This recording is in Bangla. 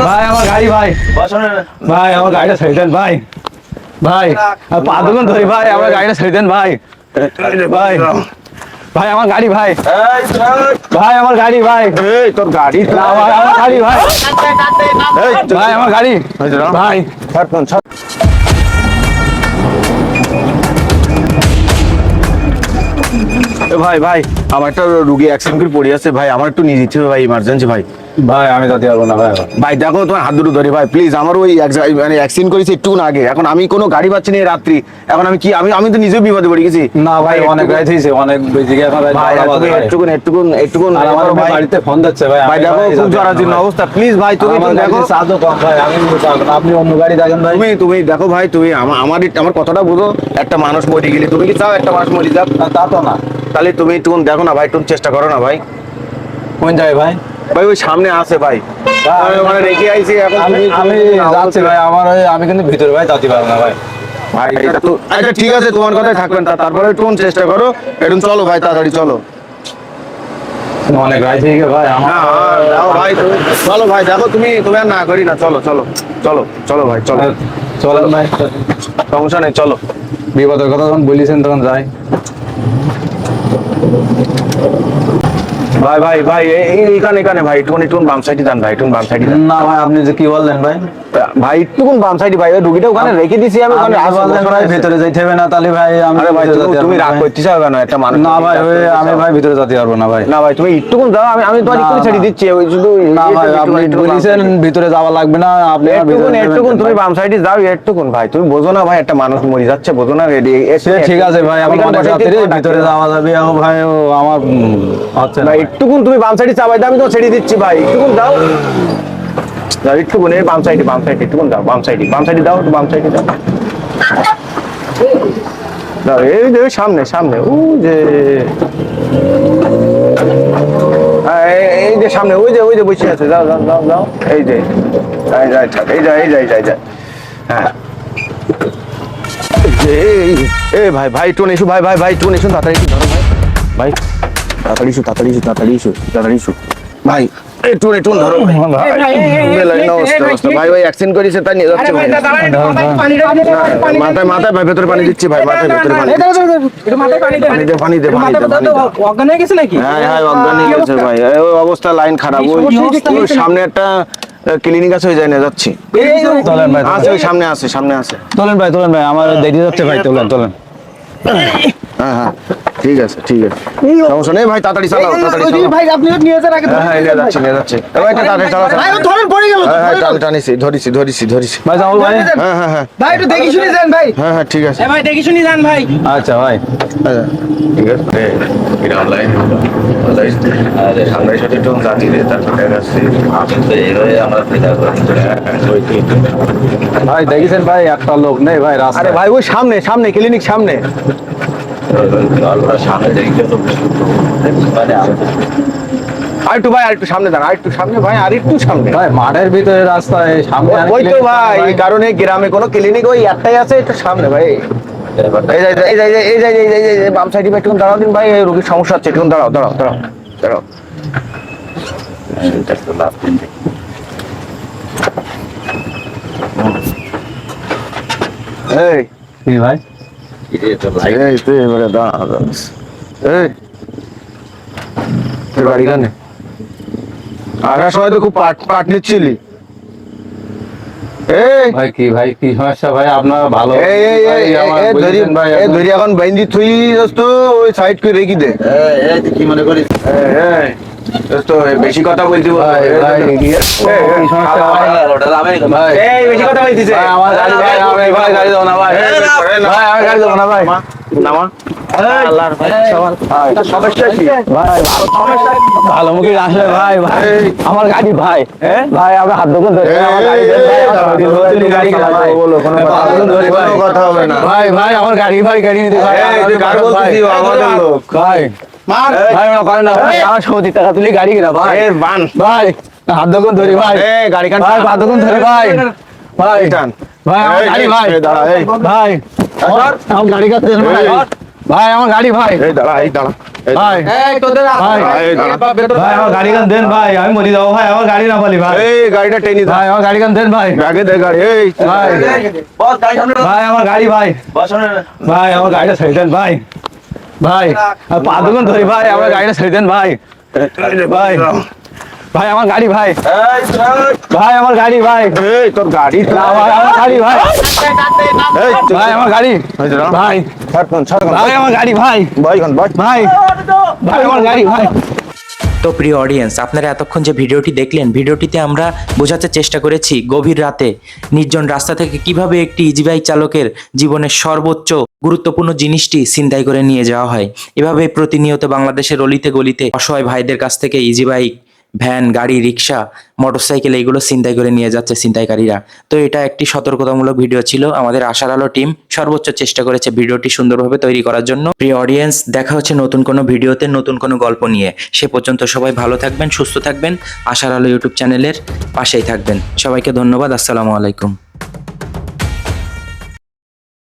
ভাই আমার গাড়ি ভাই, ভাই আমার গাড়িটা ছেড়ে দেন ভাই, ভাই পা দুগুন ধরি ভাই, আমার গাড়িটা ছেড়ে দেন ভাই, ভাই ভাই আমার গাড়ি ভাই, ভাই আমার গাড়ি ভাই, তোর গাড়ি না ভাই আমার গাড়ি ভাই, ভাই আমার গাড়ি ভাই, ভাই ভাই আমার একটা রুগী অ্যাক্সিডেন্ট করে পড়ে আছে ভাই, আমার একটু নিয়ে যেতে হবে ভাই, ইমার্জেন্সি ভাই। ভাই আমি যেতে পারবো না ভাই। ভাই দেখো তোমার হাত দুটো ধরে ভাই প্লিজ, আমার ওই মানে অ্যাক্সিডেন্ট করেছে একটু আগে, এখন আমি কোনো গাড়ি পাচ্ছি না এই রাত্রি, এখন আমি কি আমি তো নিজেও বিপদে পড়ে গেছি। না ভাই অনেক রাত হয়েছে, অনেক বেশি এখন ভাই একটুকুন একটুকুন একটুকুন আমার ভাই বাড়িতে ফোন দিচ্ছে ভাই, ভাই দেখো খুব জরাজীর্ণ অবস্থা, প্লিজ ভাই তুমি একটু দেখো। সাদো কম ভাই, আমি আপনি অন্য গাড়ি দেখেন ভাই। তুমি দেখো ভাই, তুমি আমার কথাটা বুঝো, একটা মানুষ মরে গেলে তুমি কি চাও একটা মানুষ মরে যাক? তা তো না। তাহলে তুমি একটু দেখো না ভাই, একটু চেষ্টা করো না ভাই। কোন জায়গায় ভাই? ভাই ওই সামনে আছে ভাই, ওখানে রেখে আইছি, এখন আমি যাচ্ছি ভাই, আমার আমি কিন্তু ভিতরে ভাই যেতে পারবো না ভাই। ভাই এটা তো আচ্ছা ঠিক আছে, তোমার কথাই থাকবেন, তারপরে একটু চেষ্টা করো, একটু চলো ভাই তাড়াতাড়ি চলো। অনেক রাত হয়ে গেছে ভাই আমার। যাও ভাই তুমি চলো ভাই, দেখো তুমি আর না করি না, চলো চলো চলো চলো ভাই চলো, চলেন ভাই, সমস্যা নেই চলো। বিপদের কথা যখন বলেছেন তখন যাই। ভাই ভাই ভাই এখানে ভাই একটু বাম সাইডে যান ভাই, একটু বাম সাইডে যান। না ভাই আপনি যে কি বললেন ভাই? ভাই একটু বাম সাইডে ভাই, ওই রুগীটা ওখানে রেখে দিছি আমি, ওখানে বললেন ভাই ভিতরে যাইতে হবে না, তাহলে ভাই আমি আরে ভাই তুমি রাগ করতেছ কেন? একটা মানুষ না ভাই, আমি ভাই ভিতরে যেতে পারবো না ভাই। না ভাই তুমি একটু যাও, আমি তোমার একটু ছেড়ে দিচ্ছি, ওই শুধু না ভাই আপনি বলেছেন ভিতরে যাওয়া লাগবে না, আপনি একটু তুমি বাম সাইডে যাও একটু ভাই, তুমি বোঝো না ভাই, একটা মানুষ মরে যাচ্ছে বোঝো না? ঠিক আছে ভাই, আমি অনেক রাত্রে ভিতরে যাওয়া যাবে ভাই, আমার হচ্ছে না ভাই একটু তুমি বাম সাইডে চাবাই দাও, আমি তো ছেড়ে দিচ্ছি ভাই, একটু যাও যাও একটু বাম সাইডে একটু যাও, বাম সাইডে দাও, বাম সাইডে দাও, দাও এই যে সামনে ও যে এই যে সামনে ওই যে বসে আছে, যাও যাও যাও যাও, এই যে এই হ্যাঁ এই ভাই ভাই একটু এসো, ভাই একটু এসো, তাড়াতাড়ি একটু ধরো ভাই তাড়াতাড়ি এসো ভাই, একটু ধরো ভাই ভাই অ্যাক্সিডেন্ট করেছে তাই নিয়ে যাচ্ছে ভাই, মাথায় ভাই ভেতরে পানি দিচ্ছি ভাই, মাথায় ভেতরে পানি দে অজ্ঞান হয়ে গেছে নাকি? হ্যাঁ অজ্ঞান হয়ে গেছে ভাই, ওই অবস্থা লাইন খারাপ, ওই সামনে একটা ক্লিনিক আছে, ওই যায় না যাচ্ছি। চলেন ভাই, আছে ওই সামনে আছে চলেন ভাই আমার দেরি যাচ্ছে ভাই, চলেন। হ্যাঁ ঠিক আছে সমস্যা নেই ভাই, তাড়াতাড়ি চালাও ভাই আপনি নিয়ে যান আগে। হ্যাঁ নিয়ে যাচ্ছে ভাই, তাড়াতাড়ি চালাও ভাই ও ধরেন পড়ে গেল। ধরিছি ভাই যাও ভাই। হ্যাঁ ভাই একটু দেখি শুনে যান ভাই। হ্যাঁ ঠিক আছে ভাই দেখি শুনে যান ভাই। আচ্ছা ভাই ঠিক আছে, এটা অনলাইন সামনের সাথে একটু জাতি দিয়ে তারপরে আসছে, আমরা ভাই দেখেছেন ভাই একটা লোক নেই ভাই রাস্তায়। আরে ভাই ওই সামনে ক্লিনিক সামনে, আর একটু সামনে দাঁড়া, আর একটু সামনে ভাই, আর একটু সামনে ভাই মাঠের ভিতরে রাস্তায় সামনে ওই তো ভাই, এই কারণে গ্রামে কোনো ক্লিনিক ওই একটাই আছে, একটু সামনে ভাই, এই বাম সাইডে একটু দাঁড়াও দিন ভাই, রোগীর সমস্যা হচ্ছে, একটু দাঁড়াও এই কি ভাই? এই তুই এবারে দাঁড়া, এই গাড়ি কানে আসার সময় তো খুব পাট নিচ্ছিলি, ভাই কি সমস্যা ভাই? আপনার ভালো ধরি এখন বাইন্দি থুই দোস্ত, ওই সাইড করে রেখে দে, কি মনে করিস দোস্ত? বেশি কথা বলতে বেশি কথা বলতিছে, ভাই গাড়ি দাও না ভাই, আমি গাড়ি দেবো না ভাই, নামা ভালো মুখে আসলে ভাই আমার গাড়ি ভাই, ভাই আমরা হাত দোকান ধরে কথা হবে না ভাই আমার গাড়ি নিতে ভাই আমার সৌদি টাকা তুলি গাড়ি কিনা ভাই, ভাই হাত দোকান ধরি ভাই, গাড়ি কান ভাই হাত দোকান ধরে ভাই, ভাই টান ভাই আমার গাড়ি ভাই, দাঁড়া ভাই আমার গাড়ি কাছে ভাই, ভাই আমার গাড়ি ভাই এই দাঁড়া এই দাঁড়া এই ভাই ভাই এই দাঁড়া ভাই আমার গাড়ি গান দেন ভাই আমি মরি যাবো ভাই আমার গাড়ি না বলি ভাই এই গাড়িটা টেনে দে ভাই আমার গাড়ি গান দেন ভাই আগে দে গাড়ি এই ভাই ভাই আমার গাড়ি ভাই ভাই আমার গাড়িটা ছেড়ে দেন ভাই ভাই আর পা দুগুন ধরি ভাই আমার গাড়িটা ছেড়ে দেন ভাই ভাই ভাই আমার গাড়ি ভাই ভাই আমার গাড়ি ভাই এই তোর গাড়ি না, আমার গাড়ি ভাই এই ভাই আমার গাড়ি এই দাঁড়া। ভাই ছাড় কোন ছাড় কোন ভাই আমার গাড়ি ভাই ভাই কোন ভাই ভাই ভাই আমার গাড়ি ভাই তো প্রিয় অডিয়েন্স, আপনারা এতক্ষণ যে ভিডিওটি দেখলেন, ভিডিওটিতে আমরা বোঝাতে চেষ্টা করেছি গভীর রাতে নির্জন রাস্তা থেকে কিভাবে একটি ইজি বাইক চালকের জীবনের সর্বোচ্চ গুরুত্বপূর্ণ জিনিসটি ছিনতাই করে নিয়ে যাওয়া হয়। এভাবে প্রতিনিয়ত বাংলাদেশের অলিতে গলিতে অসহায় ভাইদের কাছ থেকে ইজি বাইক, ভ্যান, গাড়ি, রিক্সা, মোটরসাইকেল এইগুলো ছিনতাই করে নিয়ে যাচ্ছে ছিনতাইকারীরা। তো এটা একটি সতর্কতামূলক ভিডিও ছিল। আমাদের আশার আলো টিম সর্বোচ্চ চেষ্টা করেছে ভিডিওটি সুন্দরভাবে তৈরি করার জন্য। প্রিয় অডিয়েন্স, দেখা হচ্ছে নতুন কোনো ভিডিওতে নতুন কোনো গল্প নিয়ে। সে পর্যন্ত সবাই ভালো থাকবেন, সুস্থ থাকবেন, আশার আলো ইউটিউব চ্যানেলের পাশেই থাকবেন। সবাইকে ধন্যবাদ। আসসালামু আলাইকুম।